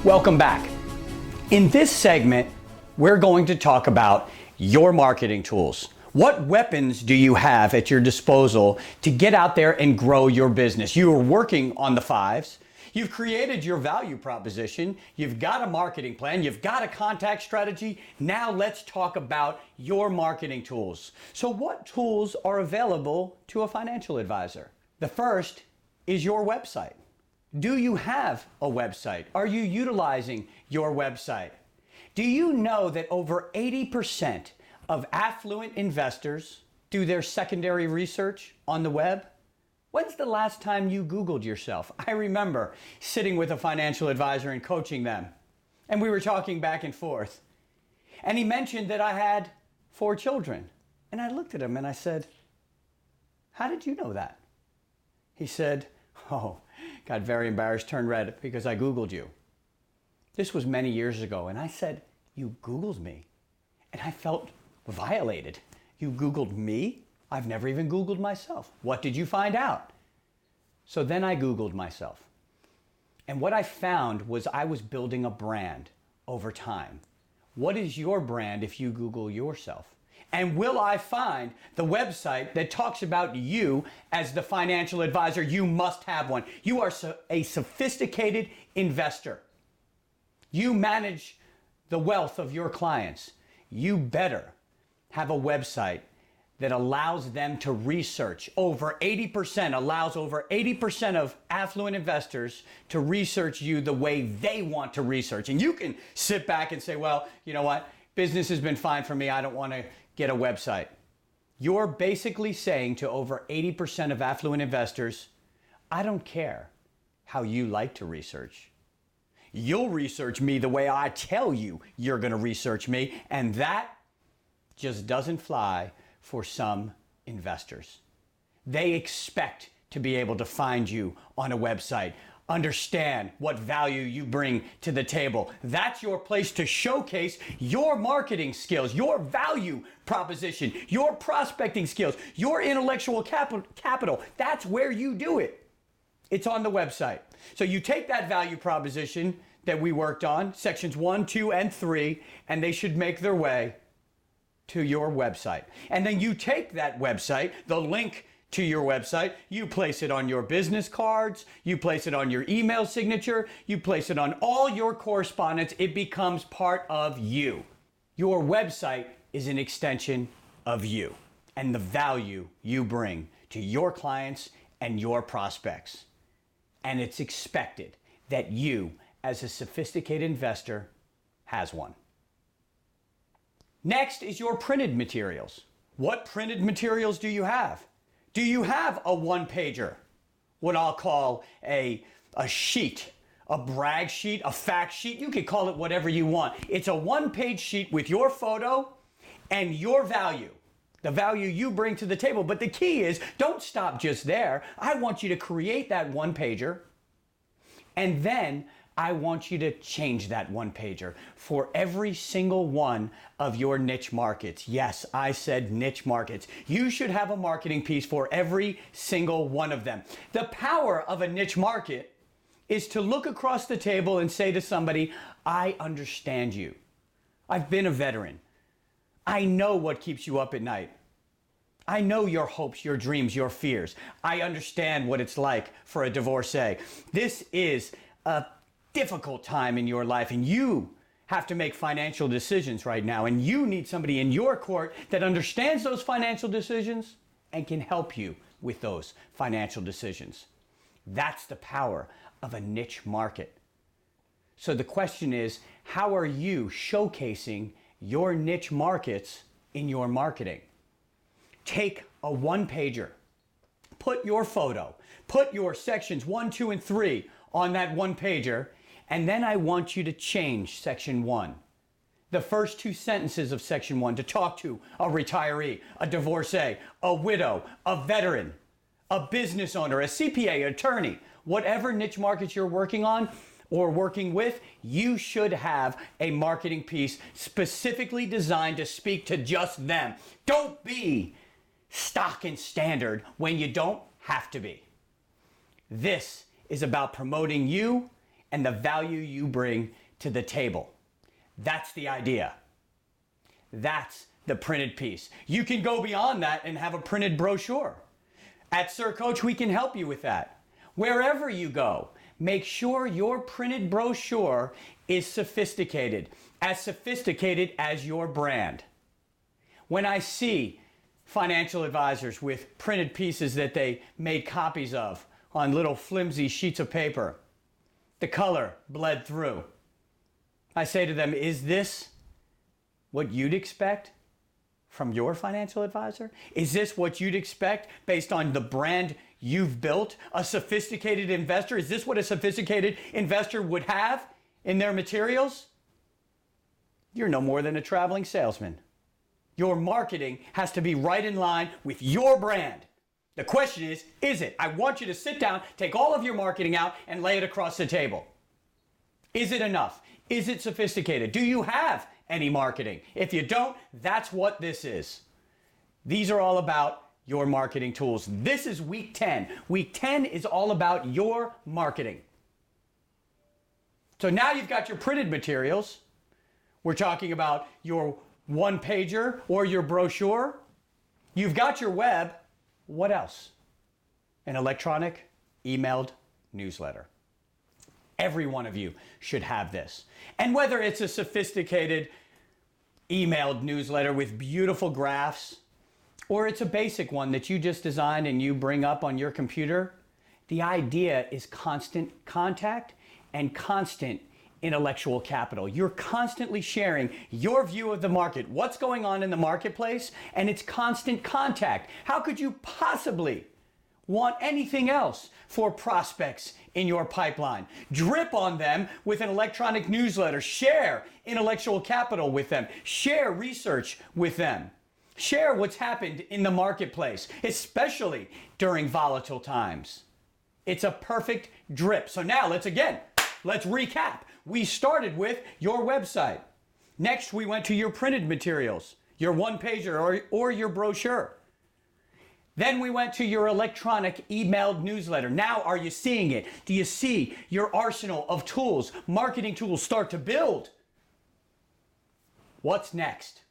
Welcome back. In this segment, we're going to talk about your marketing tools. What weapons do you have at your disposal to get out there and grow your business? You are working on the fives. You've created your value proposition. You've got a marketing plan. You've got a contact strategy. Now let's talk about your marketing tools. So what tools are available to a financial advisor? The first is your website. Do you have a website? Are you utilizing your website? Do you know that over 80% of affluent investors do their secondary research on the web? When's the last time you Googled yourself? I remember sitting with a financial advisor and coaching them, and we were talking back and forth. And he mentioned that I had 4 children. And I looked at him and I said, "How did you know that?" He said, "Oh," got very embarrassed, turned red, "because I Googled you." This was many years ago, and I said, "You Googled me?" And I felt violated. You Googled me? I've never even Googled myself. What did you find out? So then I Googled myself. And what I found was I was building a brand over time. What is your brand if you Google yourself? And will I find the website that talks about you as the financial advisor? You must have one. You are a sophisticated investor. You manage the wealth of your clients. You better have a website that allows them to research. Over 80% allows over 80% of affluent investors to research you the way they want to research. And you can sit back and say, well, you know what? Business has been fine for me. I don't want to get a website. You're basically saying to over 80% of affluent investors, I don't care how you like to research. You'll research me the way I tell you you're going to research me. And that just doesn't fly for some investors. They expect to be able to find you on a website, understand what value you bring to the table. That's your place to showcase your marketing skills, your value proposition, your prospecting skills, your intellectual capital. That's where you do it. It's on the website. So you take that value proposition that we worked on, sections 1, 2, and 3, and they should make their way to your website. And then you take that website, the link to your website, you place it on your business cards, you place it on your email signature, you place it on all your correspondence. It becomes part of you. Your website is an extension of you and the value you bring to your clients and your prospects. And it's expected that you, as a sophisticated investor, has one. Next is your printed materials. What printed materials do you have? Do you have a one-pager, what I'll call a sheet, a brag sheet, a fact sheet? You can call it whatever you want. It's a one-page sheet with your photo and your value, the value you bring to the table. But the key is, don't stop just there. I want you to create that one-pager, and then I want you to change that one-pager for every single one of your niche markets. Yes, I said niche markets. You should have a marketing piece for every single one of them. The power of a niche market is to look across the table and say to somebody, I understand you. I've been a veteran. I know what keeps you up at night. I know your hopes, your dreams, your fears. I understand what it's like for a divorcee. This is a difficult time in your life, and you have to make financial decisions right now, and you need somebody in your court that understands those financial decisions and can help you with those financial decisions. That's the power of a niche market. So the question is, how are you showcasing your niche markets in your marketing? Take a one-pager, put your photo, put your sections 1, 2, and 3 on that one-pager, and then I want you to change section 1. The first 2 sentences of section 1 to talk to a retiree, a divorcee, a widow, a veteran, a business owner, a CPA, attorney, whatever niche markets you're working on or working with, you should have a marketing piece specifically designed to speak to just them. Don't be stock and standard when you don't have to be. This is about promoting you and the value you bring to the table. That's the idea. That's the printed piece. You can go beyond that and have a printed brochure. At SirCoach, we can help you with that. Wherever you go, make sure your printed brochure is sophisticated as your brand. When I see financial advisors with printed pieces that they made copies of on little flimsy sheets of paper, the color bled through, I say to them, is this what you'd expect from your financial advisor? Is this what you'd expect based on the brand you've built? A sophisticated investor? Is this what a sophisticated investor would have in their materials? You're no more than a traveling salesman. Your marketing has to be right in line with your brand. The question is it? I want you to sit down, take all of your marketing out, and lay it across the table. Is it enough? Is it sophisticated? Do you have any marketing? If you don't, that's what this is. These are all about your marketing tools. This is week 10. Week 10 is all about your marketing. So now you've got your printed materials. We're talking about your one-pager or your brochure. You've got your web. What else? An electronic, emailed newsletter. Every one of you should have this. And whether it's a sophisticated emailed newsletter with beautiful graphs, or it's a basic one that you just designed and you bring up on your computer, the idea is constant contact and constant intellectual capital. You're constantly sharing your view of the market, what's going on in the marketplace, and it's constant contact. How could you possibly want anything else for prospects in your pipeline? Drip on them with an electronic newsletter. Share intellectual capital with them. Share research with them. Share what's happened in the marketplace, especially during volatile times. It's a perfect drip. So now let's recap. We started with your website. Next, we went to your printed materials, your one-pager or your brochure. Then we went to your electronic emailed newsletter. Now, are you seeing it? Do you see your arsenal of tools, marketing tools start to build? What's next?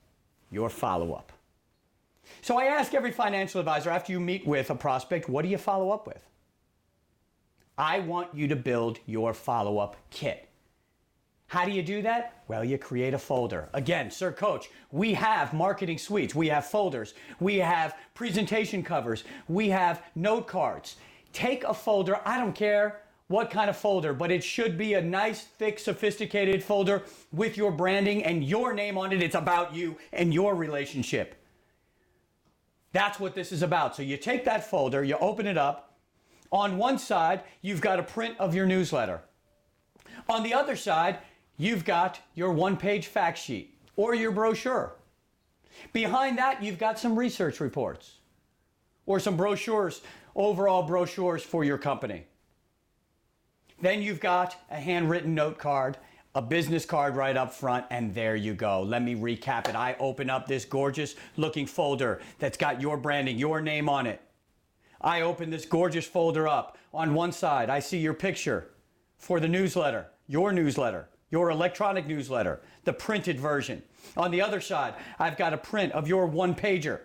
Your follow-up. So I ask every financial advisor after you meet with a prospect, what do you follow up with? I want you to build your follow-up kit. How do you do that? Well, you create a folder. Again, SirCoach, we have marketing suites, we have folders, we have presentation covers, we have note cards. Take a folder, I don't care what kind of folder, but it should be a nice, thick, sophisticated folder with your branding and your name on it. It's about you and your relationship. That's what this is about. So you take that folder, you open it up. On one side, you've got a print of your newsletter. On the other side, you've got your one-page fact sheet or your brochure. Behind that, you've got some research reports or some brochures, overall brochures for your company. Then you've got a handwritten note card, a business card right up front, and there you go. Let me recap it. I open up this gorgeous looking folder that's got your branding, your name on it. I open this gorgeous folder up. On one side, I see your picture for the newsletter, your electronic newsletter, the printed version. On the other side, I've got a print of your one-pager.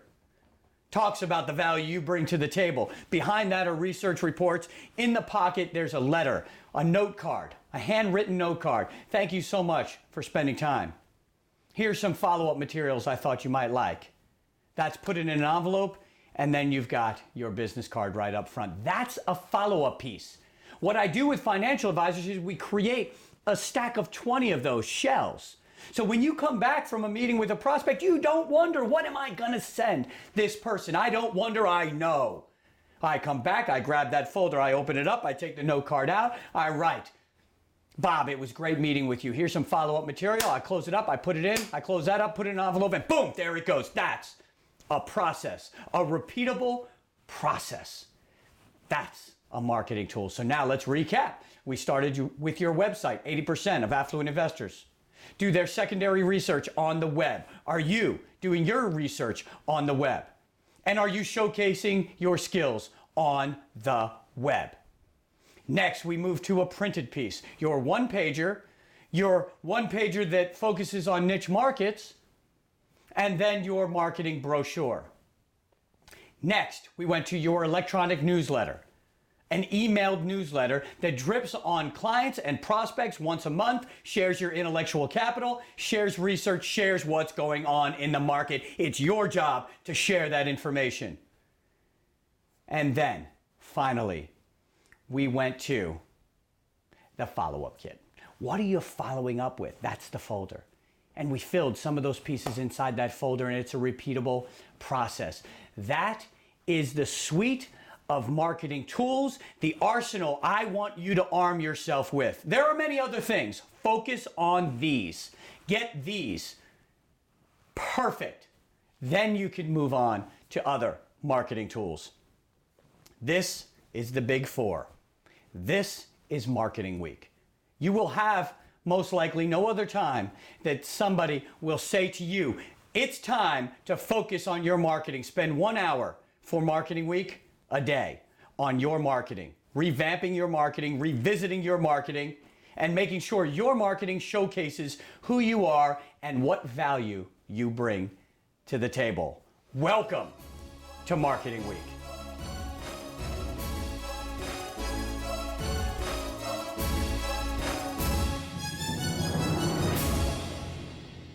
Talks about the value you bring to the table. Behind that are research reports. In the pocket, there's a letter, a note card, a handwritten note card. Thank you so much for spending time. Here's some follow-up materials I thought you might like. That's put in an envelope, and then you've got your business card right up front. That's a follow-up piece. What I do with financial advisors is we create a stack of 20 of those shells. So when you come back from a meeting with a prospect, you don't wonder, what am I going to send this person? I don't wonder, I know. I come back, I grab that folder, I open it up, I take the note card out, I write, Bob, it was great meeting with you. Here's some follow-up material. I close it up, I put it in, I close that up, put it in an envelope, and boom, there it goes. That's a process, a repeatable process. That's a marketing tool. So now let's recap. We started with your website. 80% of affluent investors do their secondary research on the web. Are you doing your research on the web? And are you showcasing your skills on the web? Next, we move to a printed piece. Your one-pager that focuses on niche markets, and then your marketing brochure. Next, we went to your electronic newsletter, an emailed newsletter that drips on clients and prospects once a month, shares your intellectual capital, shares research, shares what's going on in the market. It's your job to share that information. And then, finally, we went to the follow-up kit. What are you following up with? That's the folder. And we filled some of those pieces inside that folder, and it's a repeatable process. That is the suite of marketing tools, the arsenal I want you to arm yourself with. There are many other things. Focus on these. Get these perfect. Then you can move on to other marketing tools. This is the big four. This is Marketing Week. You will have most likely no other time that somebody will say to you, it's time to focus on your marketing. Spend 1 hour for Marketing Week a day on your marketing, revamping your marketing, revisiting your marketing, and making sure your marketing showcases who you are and what value you bring to the table. Welcome to Marketing Week.